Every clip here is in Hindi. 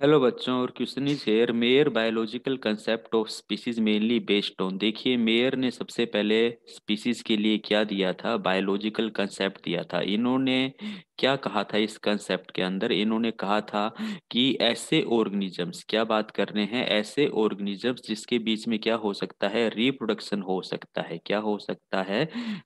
हेलो बच्चों, और question is here. Mayor biological concept of species mainly based on. देखिए, मेयर ने सबसे पहले स्पीसीज के लिए क्या दिया था, बायोलॉजिकल कंसेप्ट दिया था। इन्होंने क्या कहा था इस कंसेप्ट के अंदर? इन्होंने कहा था कि ऐसे ऑर्गेनिजम्स, क्या बात कर रहे हैं, ऐसे ऑर्गेनिजम्स जिसके बीच में क्या हो सकता है, रिप्रोडक्शन हो सकता है। क्या हो सकता है?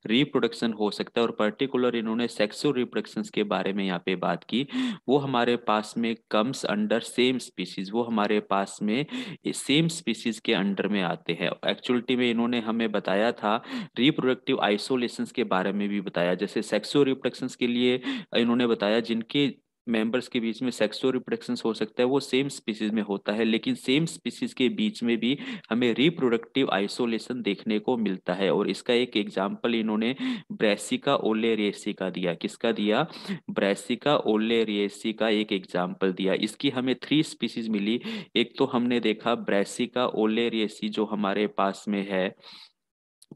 रिप्रोडक्शन हो सकता है। और पर्टिकुलर इन्होंने सेक्सो रिप्रोडक्शन के बारे में यहाँ पे बात की। वो हमारे पास में कम्स अंडर सेम स्पीसीज, वो हमारे पास में सेम स्पीसीज के अंडर में आते हैं। एक्चुअलिटी में इन्होंने हमें बताया था रिप्रोडक्टिव आइसोलेशंस के बारे में भी बताया। जैसे सेक्सुअल रिप्रोडक्शंस के लिए इन्होंने बताया जिनके मेंबर्स के बीच में सेक्सुअल रिप्रोडक्शन हो सकता है वो सेम स्पीसीज में होता है, लेकिन सेम स्पीसीज के बीच में भी हमें रिप्रोडक्टिव आइसोलेशन देखने को मिलता है। और इसका एक एग्जाम्पल इन्होंने ब्रेसिका ओलेरियसी का दिया। किसका दिया? ब्रेसिका ओलेरियसी का एक एग्जाम्पल दिया। इसकी हमें थ्री स्पीसीज मिली। एक तो हमने देखा ब्रेसिका ओलेरियसी जो हमारे पास में है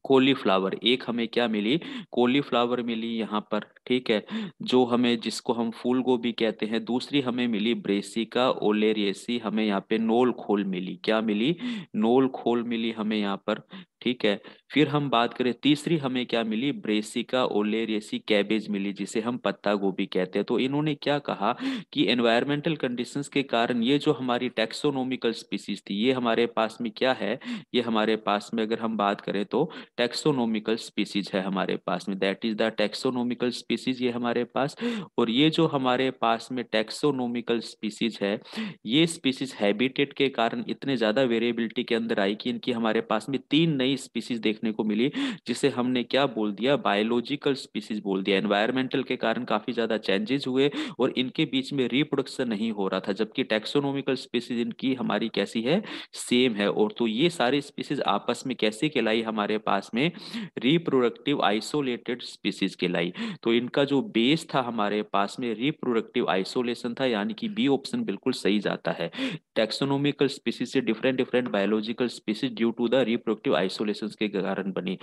कॉलीफ्लावर। एक हमें क्या मिली? कॉलीफ्लावर मिली यहाँ पर, ठीक है, जो हमें, जिसको हम फूल गोभी कहते हैं। दूसरी हमें मिली ब्रेसिका ओलेरियसी, हमें यहाँ पे नोल खोल मिली। क्या मिली? नोल खोल मिली हमें यहाँ पर, ठीक है। फिर हम बात करें, तीसरी हमें क्या मिली? ब्रेसिका ओलेरियसी कैबेज मिली, जिसे हम पत्ता गोभी कहते हैं। तो इन्होंने क्या कहा कि एनवायरमेंटल कंडीशंस के कारण ये जो हमारी टेक्सोनोमिकल स्पीसीज थी, ये हमारे पास में क्या है, ये हमारे पास में अगर हम बात करें तो टेक्सोनोमिकल स्पीसीज है हमारे पास में। That is the taxonomical species, ये हमारे पास। और ये जो हमारे पास में टेक्सोनोमिकल स्पीसीज है, ये स्पीसीज हैबिटेट के कारण इतने ज्यादा वेरिएबिलिटी के अंदर आई कि इनकी हमारे पास में तीन नई स्पीसीज देखने को मिली, जिसे हमने क्या बोल दिया, बायोलॉजिकल स्पीसीज बोल दिया। एनवायरमेंटल के कारण काफी ज्यादा चेंजेस हुए और इनके बीच में रिप्रोडक्शन नहीं हो रहा था, जबकि टेक्सोनोमिकल स्पीसीज इनकी हमारी कैसी है, सेम है। और तो ये सारी स्पीसीज आपस में कैसे कहलाई हमारे पास में, रिप्रोडक्टिव आइसोलेटेड स्पीसीज कहलाई। तो इनका जो बेस था हमारे पास में रिप्रोडक्टिव आइसोलेशन था, यानी कि बी ऑप्शन बिल्कुल सही जाता है। टेक्सोनोमिकल स्पीसीज से different different biological species due to the reproductive isolation के कारण बनी।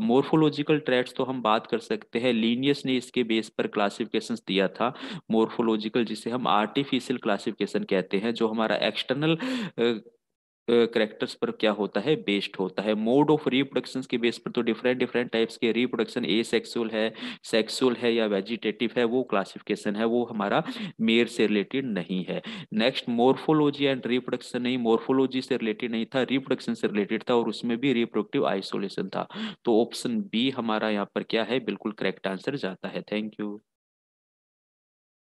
मोर्फोलॉजिकल ट्रेट्स तो हम बात कर सकते हैं, लीनियस ने इसके बेस पर क्लासिफिकेशन दिया था मोर्फोलॉजिकल, जिसे हम आर्टिफिशियल क्लासिफिकेशन कहते हैं, जो हमारा एक्सटर्नल करेक्टर्स पर क्या होता है, बेस्ड होता है। मोड ऑफ रिप्रोडक्शन के बेस पर तो डिफरेंट डिफरेंट टाइप्स के रिप्रोडक्शन, ए सेक्सुअल है या वेजिटेटिव है, वो क्लासिफिकेशन है, वो हमारा मेयर से रिलेटेड नहीं है। नेक्स्ट, मोर्फोलॉजी एंड रिप्रोडक्शन, नहीं, मोर्फोलॉजी से रिलेटेड नहीं था, रिप्रोडक्शन से रिलेटेड था, और उसमें भी रिप्रोडक्टिव आइसोलेशन था। तो ऑप्शन बी हमारा यहाँ पर क्या है, बिल्कुल करेक्ट आंसर जाता है। Thank you.